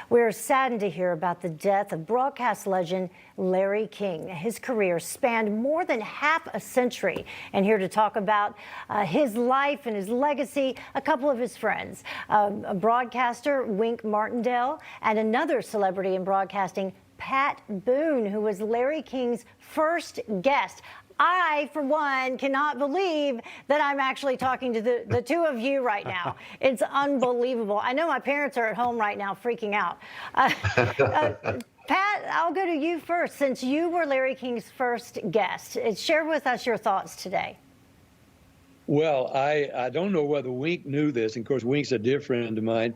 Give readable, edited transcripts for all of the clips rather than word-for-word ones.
We're saddened to hear about the death of broadcast legend Larry King. His career spanned more than half a century. And here to talk about his life and his legacy, a couple of his friends, a broadcaster, Wink Martindale, and another celebrity in broadcasting, Pat Boone, who was Larry King's first guest. I, for one, cannot believe that I'm actually talking to the two of you right now. It's unbelievable. I know my parents are at home right now freaking out. Pat, I'll go to you first. Since you were Larry King's first guest, share with us your thoughts today. Well, I don't know whether Wink knew this. And of course, Wink's a dear friend of mine.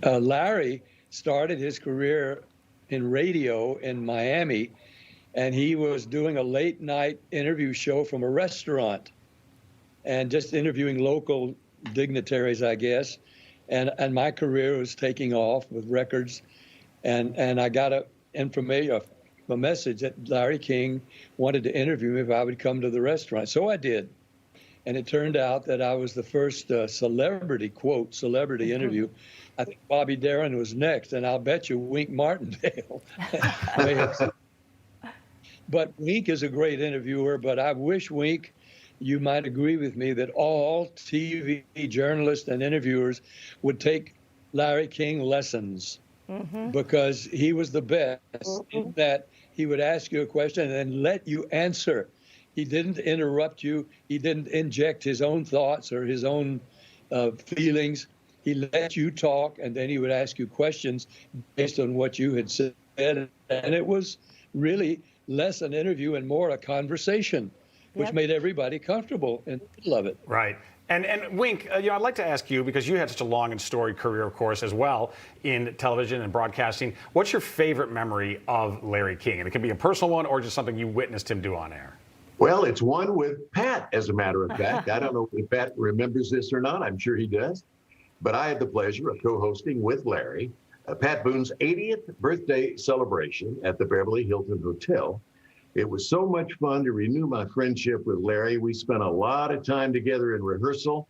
Larry started his career in radio in Miami, and he was doing a late night interview show from a restaurant and just interviewing local dignitaries, I guess. And my career was taking off with records. And I got a message that Larry King wanted to interview me if I would come to the restaurant. So I did. And it turned out that I was the first celebrity interview. I think Bobby Darin was next, and I'll bet you Wink Martindale. But Wink is a great interviewer, but I wish, Wink, you might agree with me that all TV journalists and interviewers would take Larry King lessons, because he was the best in that he would ask you a question and then let you answer. He didn't interrupt you. He didn't inject his own thoughts or his own feelings. He let you talk, and then he would ask you questions based on what you had said. And it was really less an interview and more a conversation, which made everybody comfortable in the middle of it. Right. And Wink, I'd like to ask you, because you had such a long and storied career, of course, as well in television and broadcasting. What's your favorite memory of Larry King? And it can be a personal one or just something you witnessed him do on air. Well, it's one with Pat, as a matter of fact. I don't know if Pat remembers this or not. I'm sure he does. But I had the pleasure of co-hosting with Larry Pat Boone's 80th birthday celebration at the Beverly Hilton Hotel. It was so much fun to renew my friendship with Larry. We spent a lot of time together in rehearsal,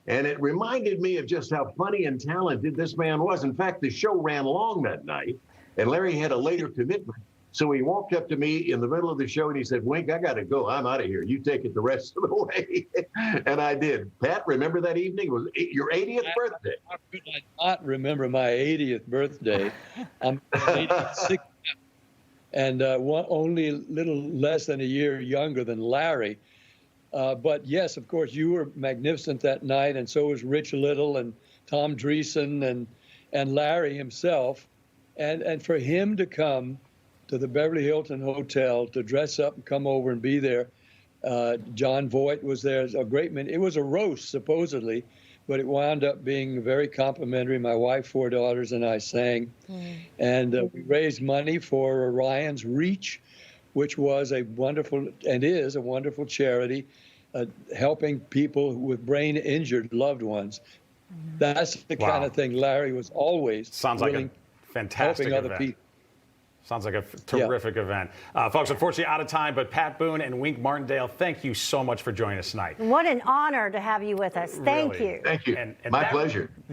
and it reminded me of just how funny and talented this man was. In fact, the show ran long that night, and Larry had a later commitment. So he walked up to me in the middle of the show and he said, "Wink, I got to go. I'm out of here. You take it the rest of the way." And I did. Pat, remember that evening? It was your 80th birthday. How could I not remember my 80th birthday? I'm 86 and only a little less than a year younger than Larry. But yes, of course, you were magnificent that night, and so was Rich Little and Tom Dreesen and Larry himself. And for him to come to the Beverly Hilton Hotel to dress up and come over and be there. John Voight was there, a great man. It was a roast, supposedly, but it wound up being very complimentary. My wife, 4 daughters, and I sang. And we raised money for Orion's Reach, which was a wonderful, and is a wonderful charity, helping people with brain-injured loved ones. That's the kind of thing Larry was always like a fantastic helping event. other people. Sounds like a terrific event. Folks, unfortunately out of time, but Pat Boone and Wink Martindale, thank you so much for joining us tonight. What an honor to have you with us. Thank you. Thank you. My pleasure.